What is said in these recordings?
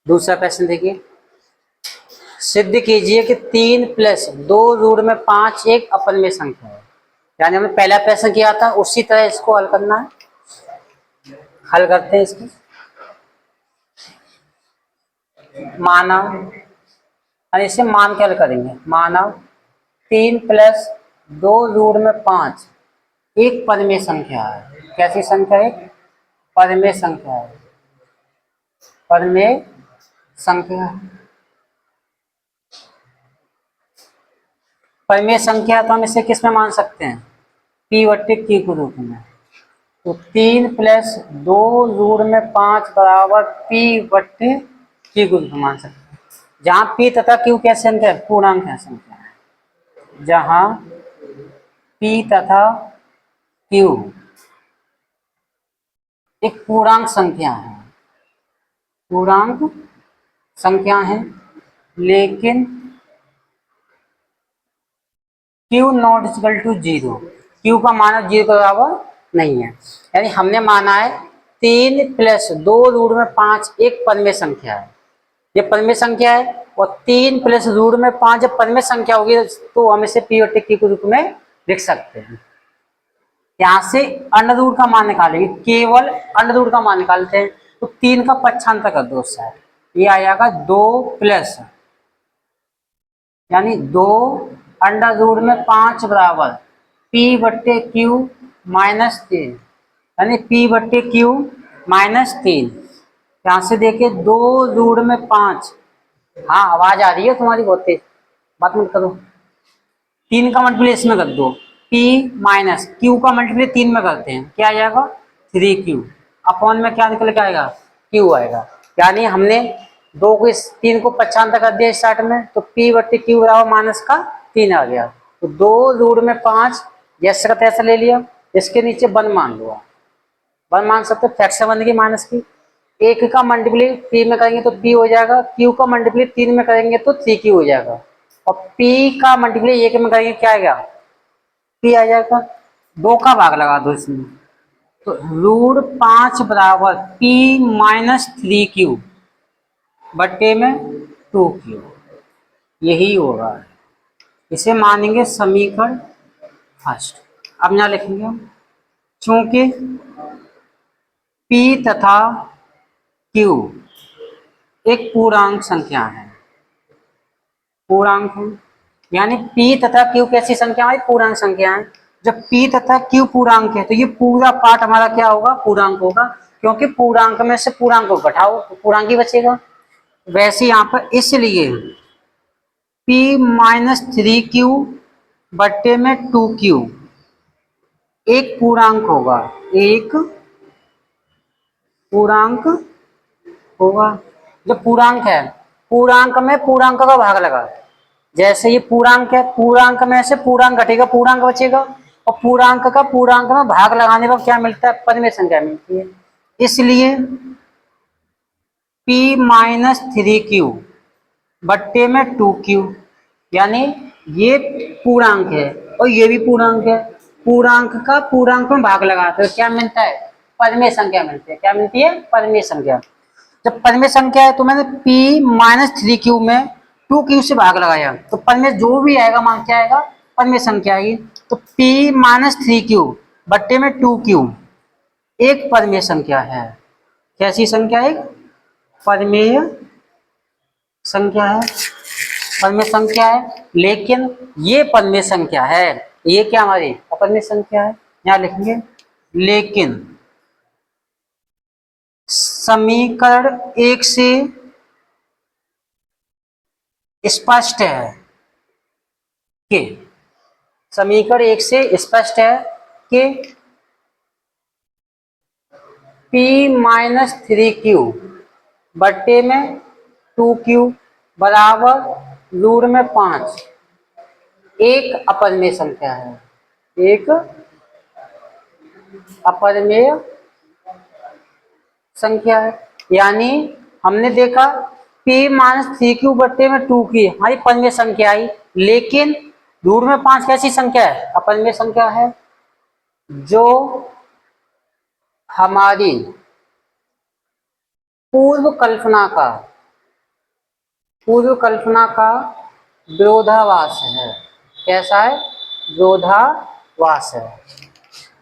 दूसरा प्रश्न देखिए, सिद्ध कीजिए कि 3 प्लस 2 रूट में 5 एक अपरिमेय संख्या है। यानी हमने पहला प्रश्न किया था उसी तरह इसको हल करना है। हल करते हैं इसकी। माना, और इसे मान के हल करेंगे। माना 3 प्लस 2 रूट में 5 एक परिमेय संख्या है। कैसी संख्या है? परिमेय संख्या है। परिमेय संख्या, परिमेय संख्या तो हम इसे किस में मान सकते हैं? p बट्टे q के रूप में। तो 3 प्लस 2 रूट में 5 बराबर p बट्टे q के रूप में मान सकते हैं। जहां p तथा q क्या संख्या है? पूर्णांक है संख्या है। जहां p तथा q एक पूर्णांक संख्या है, पूर्णांक संख्या है, लेकिन q not equal to 0, q का मान 0 के बराबर नहीं है। यानी हमने माना है 3 प्लस 2 रूट में 5 एक परिमेय संख्या है। ये परिमेय संख्या है और 3 प्लस रूट में 5 जब परिमेय संख्या होगी तो हम इसे p बटे q के रूप में लिख सकते हैं। यहां से अंडर रूट का मान निकालेंगे, केवल अंडर रूट का मान निकालते हैं। तो 3 का पक्षांतर कर दो उस साइड, ये आ जाएगा 2 प्लस, यानी 2 अंडर रूट में 5 बराबर p बट्टे क्यू माइनस 3, यानी p बट्टे क्यू माइनस 3। यहां से देखिए 2 रूट में 5, हाँ आवाज आ रही है तुम्हारी बहुत तेज, बात मत करो। 3 का मल्टीप्लिकेशन में कर दो, p माइनस क्यू का मल्टीप्लिकेशन 3 में करते हैं, क्या आ जाएगा? 3q अपॉन में क्या निकल के आएगा? q आएगा। यानी हमने 2 को 3 को पक्षांतर कर दिया स्टार्ट में, तो p बट्टे q बराबर माइनस का 3 आ गया। तो 2 रूट में 5 जैसे का तैसा ले लिया, इसके नीचे 1 मान लो, 1 मान सकते, फ्रैक्शन बन गई माइनस की। 1 का मल्टीप्लाई 3 में करेंगे तो p हो जाएगा, q का मल्टीप्लाई 3 में करेंगे तो 3q हो जाएगा, और p का मल्टीप्लाई 1 में करेंगे क्या आएगा? p आ जाएगा। 2 का भाग लगा दो इसमें, तो रूट 5 बराबर p माइनस 3q बट्टे में 2q, यही होगा। इसे मानेंगे समीकरण फर्स्ट। अब यहाँ लिखेंगे हम, चूंकि p तथा q एक पूर्णांक संख्या है, पूर्णांक है, यानी p तथा q कैसी संख्या है? पूर्णांक संख्या है। जब p तथा q पूर्णांक है तो ये पूरा पार्ट हमारा क्या होगा? पूर्णांक होगा, क्योंकि पूर्णांक में से पूर्णांक को घटाओ तो पूर्णांक ही बचेगा। वैसे यहाँ पर इसलिए p माइनस 3q बट्टे में 2q एक पूर्णांक होगा, एक पूर्णांक होगा। जब पूर्णांक है, पूर्णांक में पूर्णांक का भाग लगा, जैसे ये पूर्णांक है, पूर्णांक में से पूर्णांक घटेगा, पूर्णांक बचेगा, और पूर्णांक का पूर्णांक में भाग लगाने पर क्या मिलता है? परिमेय संख्या मिलती है। इसलिए p माइनस 3q बट्टे में 2q, यानी ये पूर्णांक है और ये भी पूर्णांक है, पूर्णांक का पूर्णांक में भाग लगाते हो क्या मिलता है? परिमेय संख्या मिलती है। क्या मिलती है? परिमेय संख्या। जब परिमेय संख्या है तो मैंने p माइनस 3q में 2q से भाग लगाया, तो परिमेय जो भी आएगा मान क्या आएगा? परिमेय संख्या आएगी। तो p माइनस 3q बट्टे में 2q एक परिमेय संख्या है। कैसी संख्या है? परिमेय संख्या है, परिमेय संख्या है, लेकिन ये परिमेय संख्या है, ये क्या हमारी अपरिमेय संख्या है। यहां लिखेंगे लेकिन समीकरण 1 से स्पष्ट है कि, समीकरण 1 से स्पष्ट है कि p माइनस 3q बट्टे में 2q बराबर रूट में 5 एक अपरिमेय संख्या है, एक अपरिमेय संख्या है। यानी हमने देखा p माइनस 3q बट्टे में 2q हमारी परिमेय संख्या आई, लेकिन रूट में 5 कैसी संख्या है? अपरिमेय संख्या है, जो हमारी पूर्व कल्पना का पूर्व कल्पना का विरोधाभास है। कैसा है? विरोधाभास है,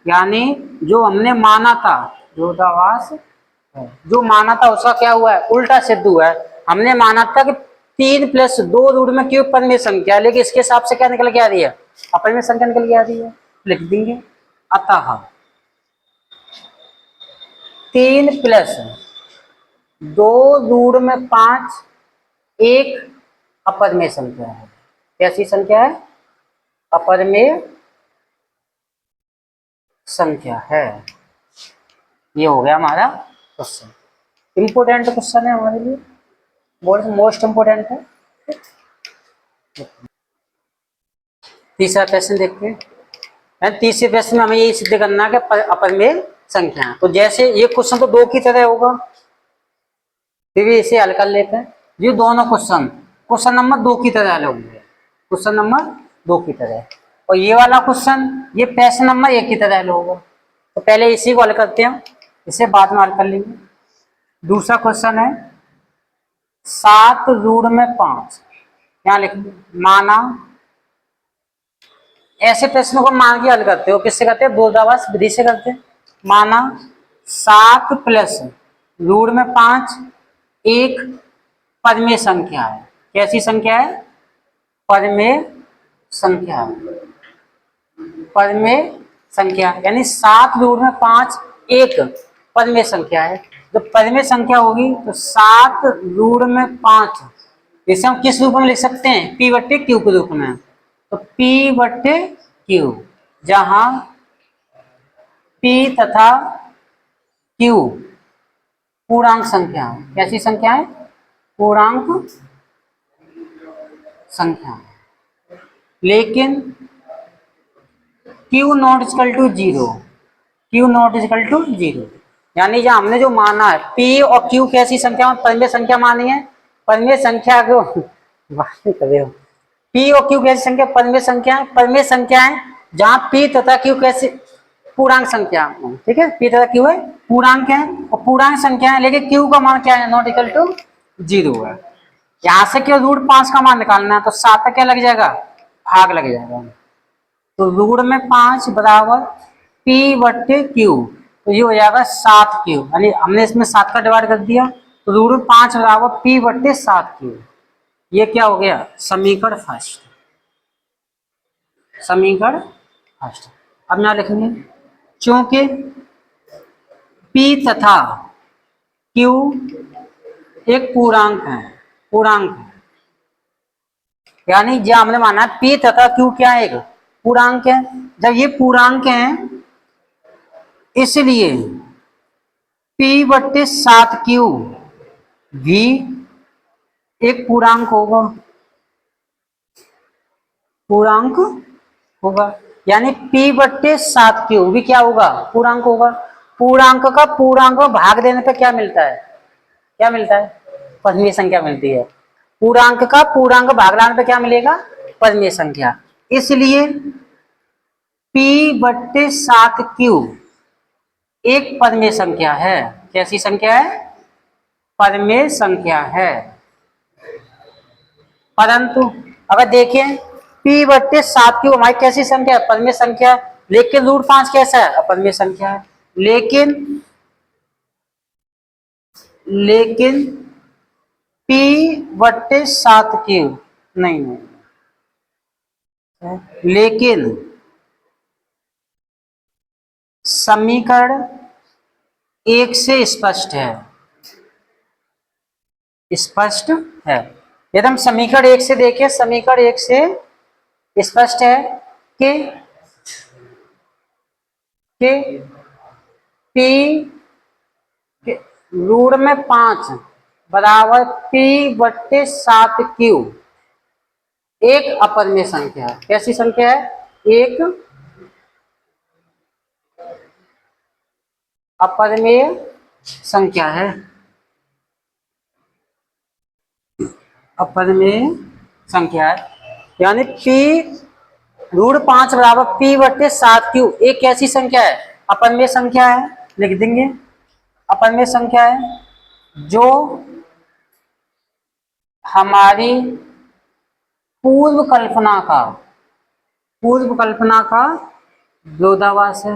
यानी जो हमने माना था, विरोधाभास है। जो माना था उसका क्या हुआ है? उल्टा सिद्ध हुआ है। हमने माना था कि 3+2 रूट में क्यूब परिमेय संख्या, लेकिन इसके हिसाब से क्या निकल के आ रही है? अपरिमेय संख्या निकल के आ रही है। लिख देंगे, अतः 3+2 रूट में 5 एक अपरिमेय संख्या है। कैसी संख्या है? अपरिमेय संख्या है। ये हो गया हमारा क्वेश्चन। इंपोर्टेंट क्वेश्चन है हमारे लिए, बहुत मोस्ट इंपोर्टेंट है। तीसरा प्रश्न देखते हैं। तीसरे प्रश्न में हमें ये सिद्ध करना है कि अपरिमेय संख्या। तो जैसे ये क्वेश्चन तो 2 की तरह होगा, फिर भी इसे हल कर लेते हैं। ये दोनों क्वेश्चन नंबर 2 की तरह हल होंगे, क्वेश्चन नंबर 2 की तरह। और ये वाला क्वेश्चन, ये प्रश्न नंबर 1 की तरह हल होगा। तो पहले इसी को हल करते हैं, इसे बाद में हल कर लेंगे। दूसरा क्वेश्चन है 7 रूट में 5। यहाँ लिख माना, ऐसे प्रश्नों को मान के हल करते हो, किससे करते हैं? विरोधाभास विधि से करते हैं। माना 7 प्लस रूट में 5 एक परिमेय संख्या है। कैसी संख्या है? परिमेय संख्या है। परिमेय संख्या यानी 7 रूट में 5 एक परिमेय संख्या है। जब परिमेय संख्या होगी तो 7 रूट में 5 इसे हम किस रूप में लिख सकते हैं? P/Q के रूप में। तो P/Q, जहां P तथा Q पूर्णांक संख्या है। कैसी संख्या है? पूर्णांक संख्या है। लेकिन Q not equal to 0, Q not equal to 0, यानी जो हमने जो माना है P और Q कैसी संख्या में? परिमेय संख्या मानी है। परिमेय संख्या को बात नहीं कर रहे हो। P और Q कैसी संख्या? परिमेय संख्या है। परिमेय संख्या है जहां P तथा Q कैसे? पूर्णांक संख्या। ठीक है, P तथा Q है पूर्णांक है और पूर्णांक संख्या है, लेकिन Q का मान क्या है? नॉट इक्वल टू 0 है। यहां से क्या रूट 5 का मान निकालना है, तो 7 का क्या लग जाएगा? भाग लग जाएगा। तो रूट में 5 बराबर P/Q, तो ये हो जाएगा 7Q, यानी हमने इसमें 7 का डिवाइड कर दिया, तो रूट में 5 बराबर P/7Q। ये क्या हो गया? समीकरण फर्स्ट। समीकरण फर्स्ट। अब यहाँ लिखेंगे क्योंकि P तथा Q एक पूर्णांक है। पूर्णांक है, यानी जो हमने माना P तथा Q क्या है? एक पूर्णांक है। जब ये पूर्णांक है इसलिए P/7Q भी एक पूर्णांक होगा। पूर्णांक होगा, यानी P/7Q भी क्या होगा? पूर्णांक होगा। पूर्णांक का पूर्णांक को भाग देने पे क्या मिलता है? क्या मिलता है? परिमेय संख्या मिलती है। पूर्णांक का पूर्णांक भाग लाने पे क्या मिलेगा? परिमेय संख्या। इसलिए P/7Q एक परिमेय संख्या है। कैसी संख्या है? परिमेय संख्या है। परंतु अगर देखें P/7Q हमारी कैसी संख्या है? परिमेय संख्या। लेकिन रूट 5 कैसा है? अपरिमेय संख्या है। लेकिन P/7Q नहीं, लेकिन समीकरण 1 से स्पष्ट है। स्पष्ट है। यदि हम समीकरण 1 से देखें, समीकरण 1 से स्पष्ट है कि P रूट में 5 बराबर P/7Q एक अपरिमेय संख्या है। कैसी संख्या है? एक अपरिमेय संख्या है। अपरिमेय संख्या है, यानी P रूट 5 बराबर P/7Q एक कैसी संख्या है? अपरिमेय संख्या है। लिख देंगे अपरिमेय संख्या है, जो हमारी पूर्व कल्पना का विरोधाभास है,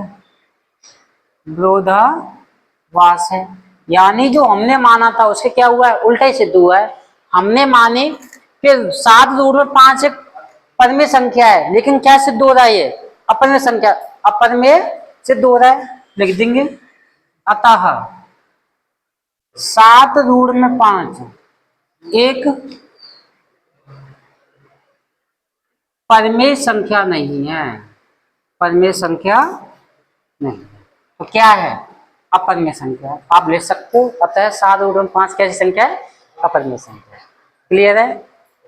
विरोधाभास है। यानी जो हमने माना था उसके क्या हुआ है, उल्टा ही सिद्ध हुआ है। हमने मानी कि 7√5 एक परमेय संख्या है, लेकिन क्या सिद्ध हो रहा है, ये अपरमेय संख्या, अपरमेय सिद्ध हो रहा है। लिख देंगे, अतः 7√5 एक परमेय संख्या नहीं है, परमेय संख्या नहीं है। तो क्या है, अपरमेय संख्या। आप लिख सकते हो, अतः 7/5 कैसी संख्या है, अपरमेय संख्या है। क्लियर है।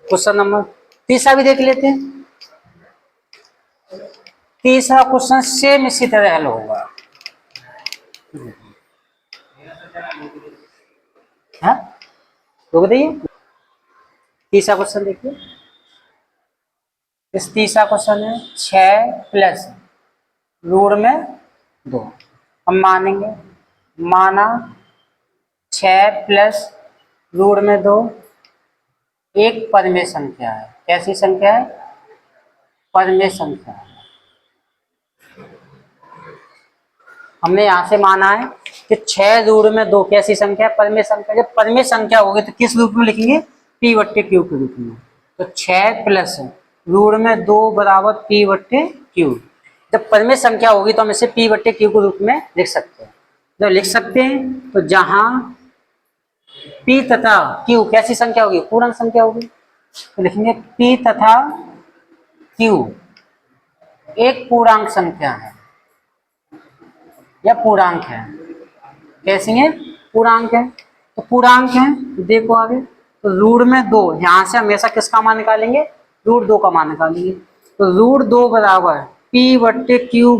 क्वेश्चन नंबर तीसरा भी देख लेते हैं। तीसरा क्वेश्चन सेम इसी तरह हल होगा। हाँ, तो बताइए तीसरा क्वेश्चन देखिए। इस तीसरा क्वेश्चन है 6+√2। हम मानेंगे, माना 6+√2 एक परमेय संख्या है। कैसी संख्या है, परमेय संख्या है। हमने यहां से माना है कि 6√2 कैसी संख्या है, परमेय संख्या। जब परमेय संख्या होगी तो किस रूप में लिखेंगे, P/Q के रूप में। तो 6+√2 बराबर P/Q। जब परमेय संख्या होगी तो हम इसे P/Q के रूप में लिख सकते हैं। जब लिख सकते हैं तो जहां P तथा Q कैसी संख्या होगी, पूर्णांक संख्या होगी, तो लिखेंगे P तथा Q एक पूर्णांक संख्या है या पूर्णांक है। कैसी है, पूर्णांक है। तो पूर्णांक है, देखो आगे, तो √2 यहां से हमेशा किसका मान निकालेंगे, √2 का मान निकालेंगे। तो √2 बराबर P/Q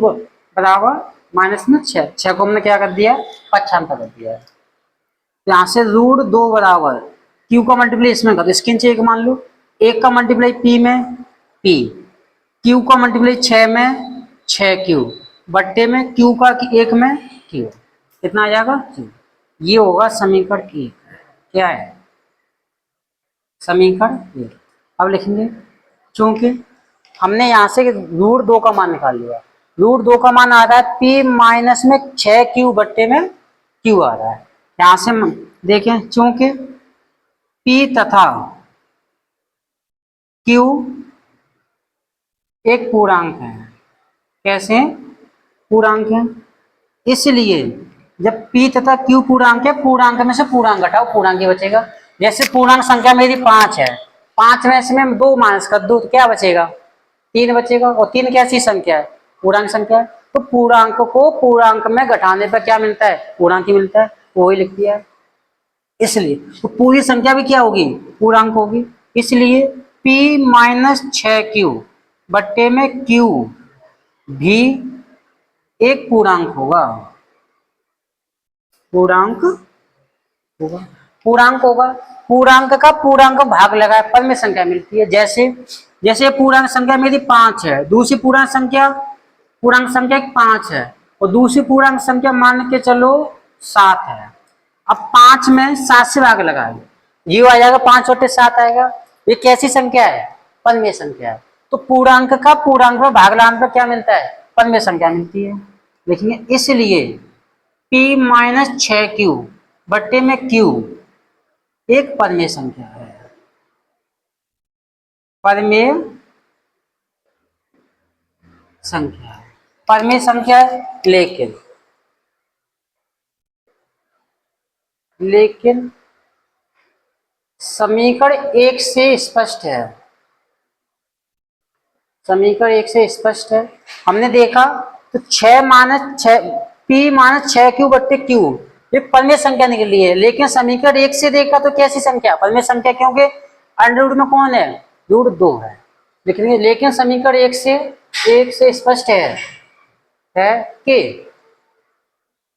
बराबर -6 को हमने क्या कर दिया, पक्षांतर कर दिया है। यहाँ से √2 बराबर Q का मल्टीप्लाई इसमें कर दो, इसके नीचे एक मान लो, 1 का मल्टीप्लाई P में P, Q का मल्टीप्लाई 6 में 6Q, बट्टे में Q का 1 में Q। कितना आ जाएगा, ये होगा समीकरण 1। क्या है, समीकरण 1। अब लिखेंगे, चूंकि हमने यहाँ से √2 का मान निकाल लिया, √2 का मान आ रहा है P माइनस में 6Q बट्टे में Q आ रहा है। यहां से देखें, चूंकि P तथा Q एक पूर्णांक है। कैसे, पूर्णांक है, इसलिए जब P तथा Q पूर्णांक है, पूर्णांक में से पूर्णांक घटाओ, पूर्णांक ही बचेगा। जैसे पूर्णांक संख्या मेरी 5 है, 5 में से मैं 2 माइनस कर दूं तो क्या बचेगा, 3 बचेगा। और 3 कैसी संख्या है, पूर्णांक संख्या है। तो पूर्णांक को पूर्णांक में घटाने पर क्या मिलता है, पूर्णांक ही मिलता है, वही लिख दिया है। इसलिए तो पूरी संख्या भी क्या होगी, पूर्णांक होगी। इसलिए P माइनस 6Q बट्टे में Q भी एक पूर्णांक होगा, पूर्णांक होगा, पूर्णांक होगा। पूर्णांक का पूर्णांक भाग लगाए परमेय संख्या मिलती है। जैसे जैसे पूर्णांक संख्या मेरी 5 है, दूसरी पूर्णांक संख्या 5 है, और दूसरी पूर्णांक संख्या मान के चलो 7 है। अब 5 में 7 से भाग लगाए, जीरो आ जाएगा, 5/7 आएगा। ये कैसी संख्या है, परमेय संख्या है। तो पूर्णांक का पूर्णांक में भाग लगाने पर क्या मिलता है, परमेय संख्या मिलती है। देखेंगे, इसलिए P माइनस 6Q बट्टे में Q एक परमेय संख्या है, परमेय संख्या है, परमेय संख्या है। लेकिन समीकरण 1 से स्पष्ट है, समीकरण 1 से स्पष्ट है। हमने देखा तो 6 माइनस 6 P माइनस 6Q बट्टे Q एक परमेय संख्या निकली है। लेकिन समीकरण 1 से देखा तो कैसी संख्या, परमेय संख्या, क्योंकि अंडर रूट में कौन है, √2 है। लेकिन समीकरण 1 से स्पष्ट है कि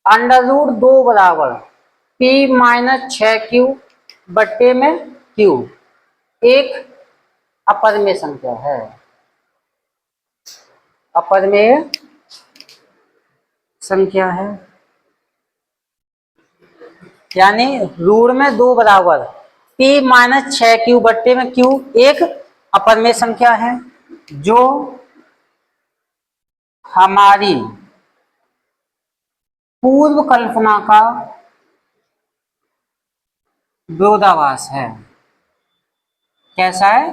√2 बराबर P माइनस 6Q बट्टे में Q एक अपरमेय संख्या है, अपरमेय संख्या है। यानी √2 बराबर p माइनस 6q बट्टे में q एक अपरिमेय संख्या है जो हमारी पूर्व कल्पना का विरोधाभास है। कैसा है?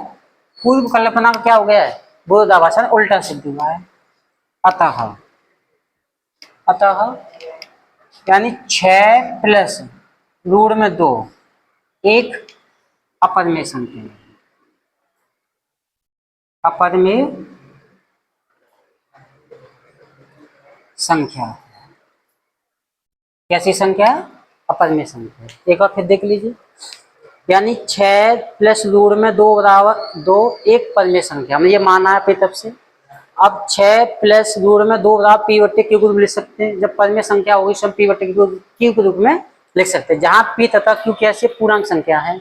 पूर्व कल्पना का क्या हो गया है? विरोधाभास है, उल्टा सिद्ध हुआ है। अतः अतः यानी 6 प्लस रूट में 2 एक अपरिमेय संख्या है। अपरिमेय संख्या कैसी संख्या है? अपरिमेय संख्या। एक बार फिर देख लीजिए, यानी 6 प्लस रूट में 2 बराबर 2 एक परिमेय संख्या, हमने ये माना है पे तब से। अब 6 प्लस रूट में 2 बराबर पी बट्टे क्यू के रूप में लिख सकते हैं। जब परिमेय संख्या होगी सब पी बट्टे क्यू के रूप में लिख सकते हैं, जहां पी तथा क्यू कैसे पूर्णांक संख्या है।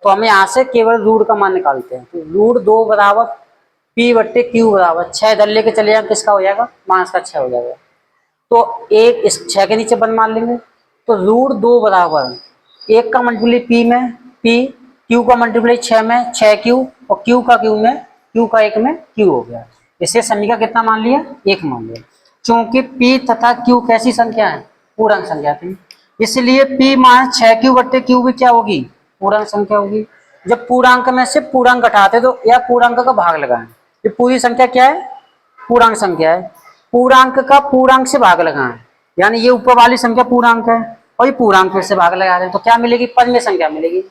तो हम यहाँ से केवल रूट का मान निकालते हैं। तो रूट 2 बराबर पी बट्टे क्यू बराबर 6 इधर लेके चले जाए, किसका हो जाएगा? माइनस का 6 हो जाएगा। तो एक इस 6 के नीचे 1 मान लेंगे। तो रूट 2 बराबर एक का मल्टीप्लाई पी में पी, क्यू का मल्टीप्लाई 6 में 6 क्यू, और क्यू का क्यू में क्यू का 1 में क्यू हो गया। इसे समीकरण कितना मान लिया? 1 मान लिया। क्योंकि पी तथा क्यू कैसी संख्या है? पूर्णांक संख्या थी, इसलिए पी माइनस 6q बट्टे क्यू भी क्या होगी? पूर्णांक संख्या होगी। जब पूर्णांक में से पूर्णांक घटाते तो या पूर्णांक का भाग लगाएं। ये पूरी संख्या क्या है? पूर्णांक संख्या है। पूर्णांक का पूर्णांक से भाग लगाएं, यानी ये ऊपर वाली संख्या पूर्णांक है और ये पूर्णांक में से भाग लगा रहे हैं, तो क्या मिलेगी? परिमेय संख्या मिलेगी।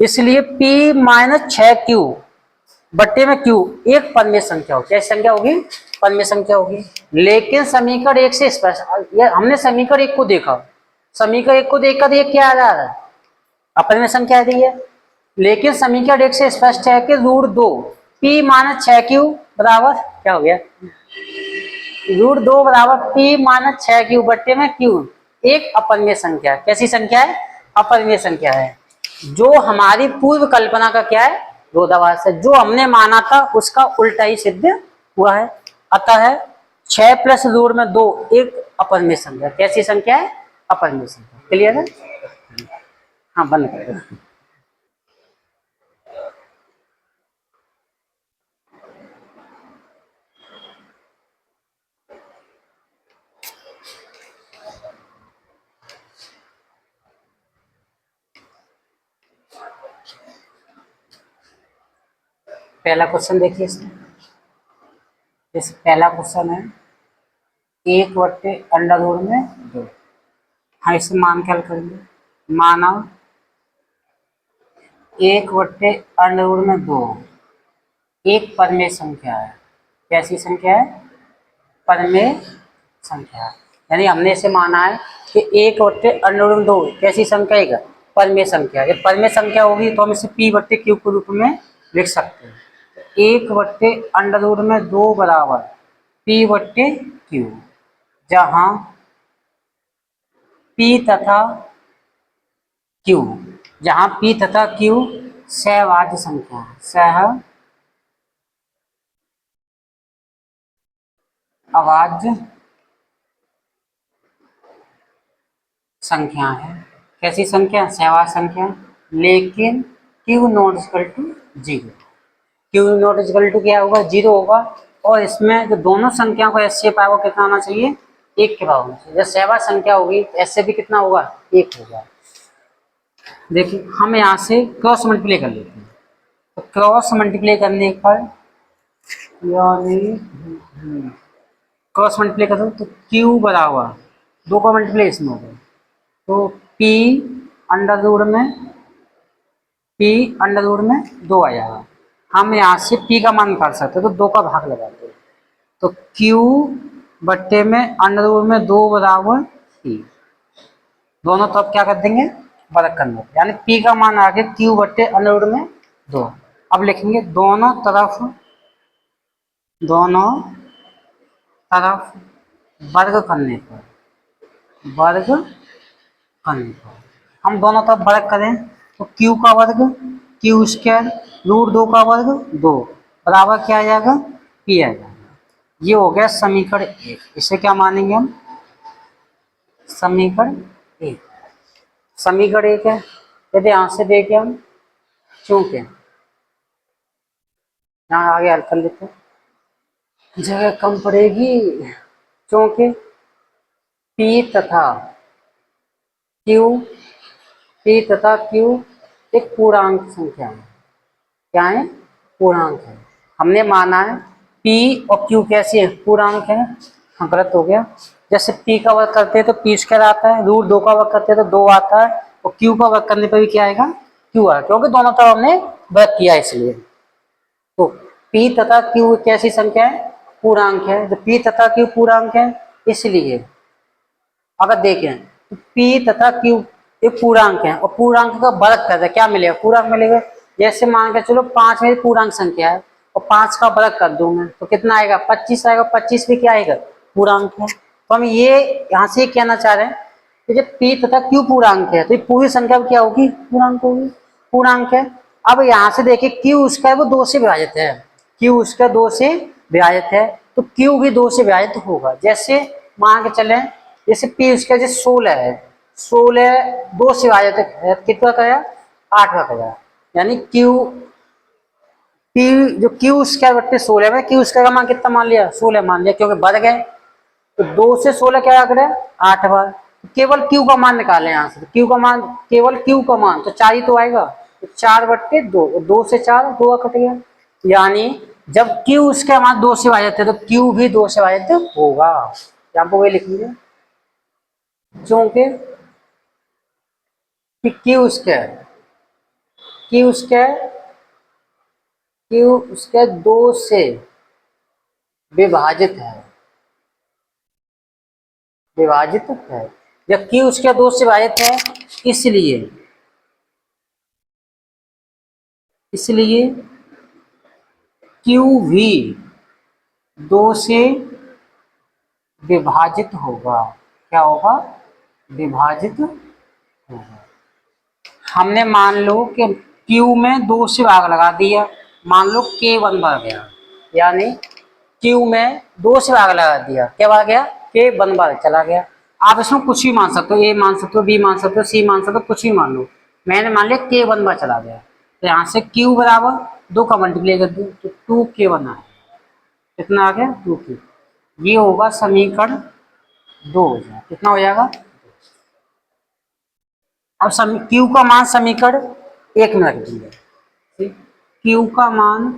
इसलिए p माइनस 6q बट्टे में q एक परिमेय संख्या होगी। कैसी संख्या होगी? परिमेय संख्या होगी। लेकिन समीकरण 1 से स्पष्ट, हमने समीकरण 1 को देखा, समीकरण 1 को देखकर ये क्या आ रहा है? अपरिमेय संख्या आ रही है। लेकिन समीकरण 1 से स्पष्ट है कि रूट 2 p माइनस 6q बराबर क्या हो गया? रूट 2 बराबर p माइनस 6q बट्टे में q एक अपरिमेय संख्या। कैसी संख्या है? अपरिमेय संख्या है, जो हमारी पूर्व कल्पना का क्या है? विरोधाभास है। जो हमने माना था उसका उल्टा ही सिद्ध हुआ है। अतः 6 प्लस रूट में 2 एक अपरिमेय संख्या। कैसी संख्या है? अपरिमेय संख्या। क्लियर है? हाँ, बंद कर दो। पहला क्वेश्चन देखिए इसमें। इस पहला क्वेश्चन है 1 बट्टे अंडर रूट में 2। हाँ, इसे मान क्या करेंगे? माना 1 बट्टे अंडर रूट में 2 एक परिमेय संख्या है। कैसी संख्या है? परिमेय संख्या। यानी हमने इसे माना है कि 1 बट्टे अंडर रूट में 2 कैसी संख्या है? परिमेय संख्या। जब परिमेय संख्या होगी तो हम इसे p बट्टे क्यू के रूप में लिख सकते हैं। 1 बट्टे अंडर रूट में 2 बराबर p बट्टे क्यू, जहां p तथा q, जहां p तथा q सहवाज्य संख्या है, सहअवाज्य संख्या है। कैसी संख्या? सहवाज्य संख्या। लेकिन q not equal to 0। q not equal to क्या होगा? 0 होगा। और इसमें जो दोनों संख्याओं का एस से पावर कितना होना चाहिए? 1 के बराबर होना चाहिए। जब सहवाज्य संख्या होगी तो एस से भी कितना होगा? 1 होगा। देखिए, हम यहाँ से क्रॉस मल्टीप्लाई कर लेते हैं। तो क्रॉस मल्टीप्लाई करने पर यानी क्रॉस मल्टीप्लाई कर दो तो q बराबर 2 का मल्टीप्लाई इसमें होगा, तो p अंडर रूट में 2 आ जाएगा। हम यहाँ से p का मान निकाल सकते हैं, तो 2 का भाग लगाते हैं। तो q बट्टे में अंडर रूट में 2 बराबर p, दोनों तरफ क्या कर देंगे? वर्ग करना, यानी p का मान आ गया q बट्टे अंडर रूट में 2। अब लिखेंगे दोनों तरफ वर्ग करने पर, हम दोनों तरफ वर्ग करें तो q का वर्ग q स्क्वायर रूट 2 का वर्ग 2 बराबर क्या आ जाएगा? p आ जाएगा। ये हो गया समीकरण 1। इसे क्या मानेंगे हम? समीकरण 1। समीकरण 1 है। यदि यहाँ से देखें हम क्योंकि यहाँ आगे हल कर लेते हैं, जगह कम पड़ेगी। क्योंकि P तथा Q, P तथा Q एक पूर्णांक संख्या है। क्या है? पूर्णांक है। हमने माना है P और Q कैसे है? पूर्णांक है। हाँ, गलत हो गया। जैसे P का वर्ग करते हैं तो P स्क्वायर आता है, रूट 2 का वर्ग करते हैं तो 2 आता है, और Q का वर्ग करने पर भी क्या आएगा? Q आएगा, क्योंकि दोनों तरफ हमने वर्ग किया इसलिए। तो P तथा Q कैसी संख्या है? पूर्णांक है। तो P तथा Q पूर्णांक है, इसलिए अगर देखें तो P तथा Q एक पूर्णांक है, और पूर्णांक का वर्ग कर दे क्या मिलेगा? पूर्णांक मिलेगा। जैसे मान के चलो 5 मेरी पूर्णांक संख्या है और 5 का वर्ग कर दूं मैं तो कितना आएगा? 25 आएगा। 25 भी क्या आएगा? पूर्णांक है। तो हम ये यहाँ से कहना चाह रहे हैं कि जब P तथा Q पूर्णांक है तो ये पूरी संख्या क्या होगी? पूर्णांक होगी। पूर्णांक है। अब यहाँ से देखिए Q उसका है वो 2 से विभाजित है, Q उसका 2 से विभाजित है, तो Q भी 2 से विभाजित होगा। जैसे मान के चले, जैसे P उसका जैसे 16 है, 16 2 से विभाजित है, कितना करेगा? 8 का करेगा। यानी Q P जो Q स्क्वायर बट्टे 16 में Q स्क्वायर का मान कितना मान लिया? 16 मान लिया, क्योंकि वर्ग है। तो 2 से 16 क्या आ गया? 8 बार। केवल Q का मान निकाले यहाँ से, Q का मान, केवल Q का मान तो 4 ही तो आएगा। तो 4 बट्टे 2, 2 से 4 2 कट गया। यानी जब Q उसके मान 2 से विभाजित है तो Q भी 2 से विभाजित होगा। यहाँ पर वही लिखेंगे, क्योंकि Q square, Q square, Q square 2 से विभाजित है, विभाजित है। जब Q स्क्वायर 2 से विभाजित है, इसलिए इसलिए Q भी 2 से विभाजित होगा। क्या होगा? विभाजित होगा। हमने मान लो कि Q में 2 से भाग लगा दिया, मान लो K1 बढ़ गया, यानी Q में 2 से भाग लगा दिया, क्या बढ़ गया? K1 बढ़ चला गया। आप इसमें कुछ भी मान सकते हो, A मान सकते हो, B मान सकते हो, C मान सकते हो, कुछ भी मान लो। मैंने मान लिया K1 बढ़ चला गया, तो यहाँ से Q बराबर 2 का मल्टीप्लाई कर दूं तो 2K1 आया। कितना आ गया? 2K। ये होगा समीकरण 2 हो जाएगा। कितना हो जाएगा? अब Q का मान समीकरण 1 में रख देंगे। ठीक? Q का मान,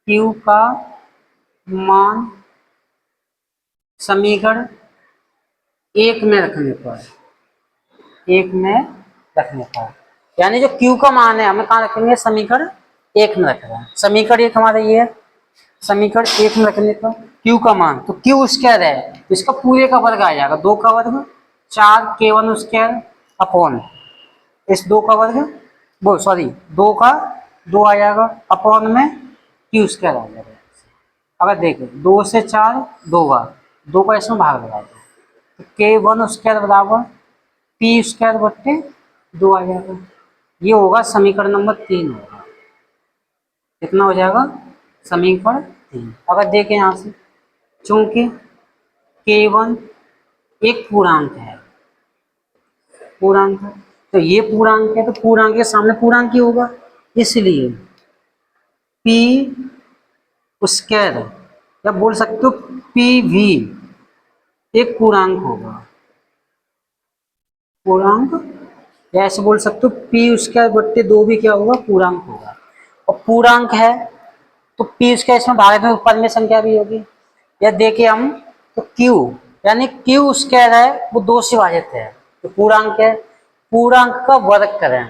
Q का मान समीकरण 1 में रखने पर, 1 में रखने पर, यानी जो Q का मान है हमें कहाँ रखेंगे? समीकरण 1 में रख रहे हैं। समीकरण 1 हमारा ये है, समीकरण 1 में रखने पर Q का मान, तो Q स्क्वायर है, इसका पूरे का वर्ग आ जाएगा, 2 का वर्ग 4K1 स्क्वायर अपॉन इस 2 का वर्ग, वो सॉरी 2 का 2 आ जाएगा अपॉन में Q स्क्वायर आ जाएगा। अगर देखें 2 से 4 2 बार, 2 का इसमें भाग लगा दो तो K1 स्क्वायर बराबर P स्क्वायर बट्टे 2 आ जाएगा। ये होगा समीकरण नंबर 3 होगा। कितना हो जाएगा? समीकरण 3। अगर देखें यहाँ से, चूंकि K1 एक पूर्णांक है, पूर्णांक है, तो ये पूर्णांक है तो पूर्णांक के सामने पूर्णांक ही होगा, इसलिए P स्क्वायर, या बोल सकते हो P भी एक पूर्णांक होगा। पूर्णांक, या ऐसे बोल सकते हो P स्क्वायर बट्टे 2 भी क्या होगा? पूर्णांक होगा। और पूर्णांक है तो P स्क्वायर इसमें भाग में ऊपर में संख्या भी होगी। या देखें हम तो Q, यानी Q स्क्वायर है वो 2 से विभाजित है, तो पूर्णांक है, पूर्णांक का वर्ग करें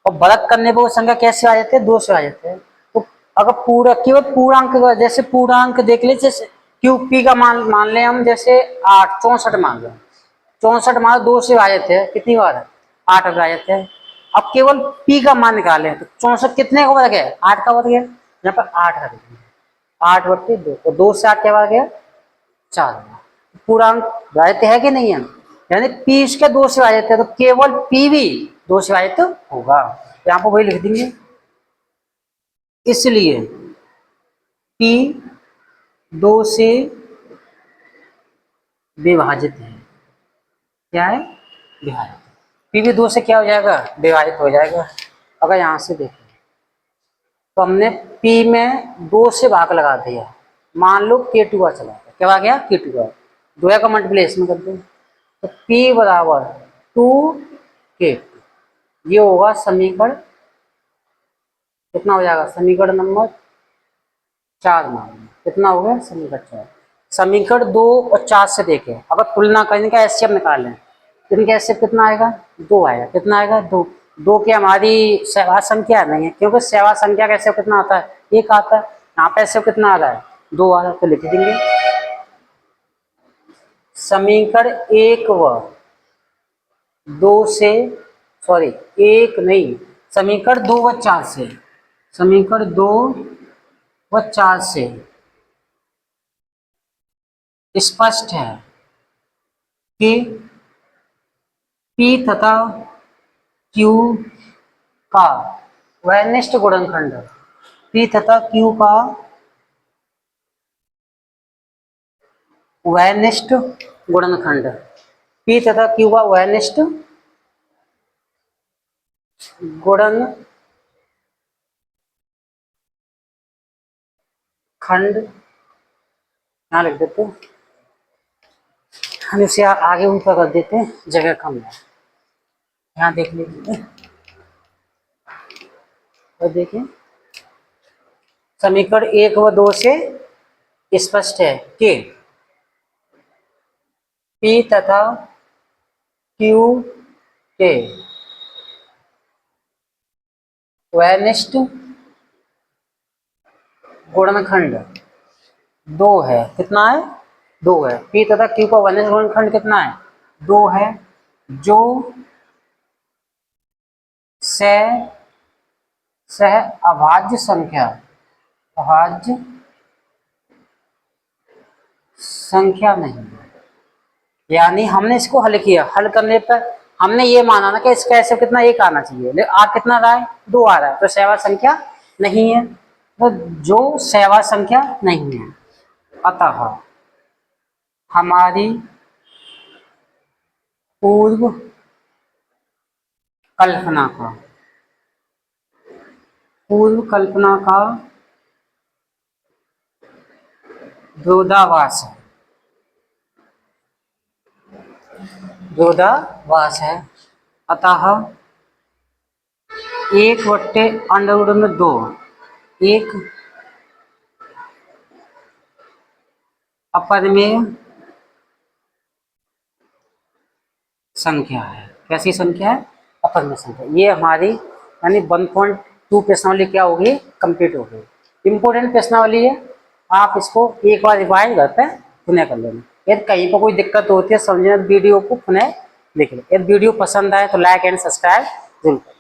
और वर्ग करने पर वो संख्या कैसे आ जाती है? 2 से आ जाते हैं। तो अगर पूरा केवल पूर्णांक, जैसे पूर्णांक देख ले, जैसे Q P का मान मान ले हम, जैसे 8 64 मान लो, 64 मान 2 से विभाजित है, कितनी बार? 8 विभाजित है। अब केवल P का मान निकाले तो 64 कितने का वर्ग है? 8 का वर्ग है, यहाँ पर 8 का 8 बट्टे 2, तो 2 से 8 क्या वर्ग है? 4। पूर्णांक विभाजित है कि नहीं है? यानी P इसके 2 से विभाजित है तो केवल P भी 2 से विभाजित होगा। यहाँ पर वही लिख देंगे, इसलिए P 2 से विभाजित है। क्या है? विभाजित। P भी 2 से क्या हो जाएगा? विभाजित हो जाएगा। अगर यहाँ से देखें तो हमने P में 2 से भाग लगा दिया, मान लो K2 आ चला गया, क्या आ गया K2 आ, 2 का मल्टीप्लिकेशन कर दो तो P बराबर 2K2, ये होगा समीकरण कितना हो जाएगा, समीकरण नंबर 4 मान लो कितना हो गया, समीकरण 4। समीकरण 2 और 4 से देखें अगर तुलना करने का एचसीएफ निकालें तो इनका एचसीएफ कितना आएगा, 2 आएगा, कितना आएगा 2। 2 की हमारी सहवाग संख्या नहीं है क्योंकि सहवाग संख्या का एचसीएफ कितना आता है, 1 आता है, यहाँ पे एचसीएफ कितना आ रहा है, 2 आ रहा है, तो लिख देंगे समीकरण 1 व 2 से, सॉरी 1 नहीं, समीकरण 2 व 4 से, समीकरण 2 व 4 से स्पष्ट है कि P तथा Q का वैनिष्ट गुणनखंड, P तथा Q का वैनिष्ट गुणनखंड, P तथा Q का वैनिष्ट गुणनखंड, यहाँ लिख देते हैं, हम इसे आगे ऊपर कर देते हैं, जगह कम है, यहाँ देख लीजिए और देखिए समीकरण 1 व 2 से स्पष्ट है कि P तथा Q के वैनिष्ट गुणनखंड 2 है, कितना है 2 है, P तथा Q का वैनिष्ट गुणनखंड कितना है 2 है, जो सह अभाज्य संख्या, अभाज्य संख्या नहीं है। यानी हमने इसको हल किया, हल करने पर हमने ये माना ना कि इसका ऐसे कितना 1 आना चाहिए, लेकिन आ कितना रहा है 2 आ रहा है, तो सहवाग संख्या नहीं है, तो जो सहवाग संख्या नहीं है अतः हमारी पूर्व कल्पना का, पूर्व कल्पना का विरोधाभास है, विरोधाभास है, अतः 1/√2 एक अपरिमेय संख्या है। कैसी संख्या है, अपरिमेय संख्या। ये हमारी यानी 1.2 प्रश्नावली क्या होगी, कंप्लीट हो गई। इंपॉर्टेंट प्रश्नावली है, आप इसको एक बार रिवाइज करते हैं पुनः कर लेना। यदि कहीं पर कोई दिक्कत होती है समझने वीडियो को पुनः देख लें। यदि वीडियो पसंद आए तो लाइक एंड सब्सक्राइब जरूर करें।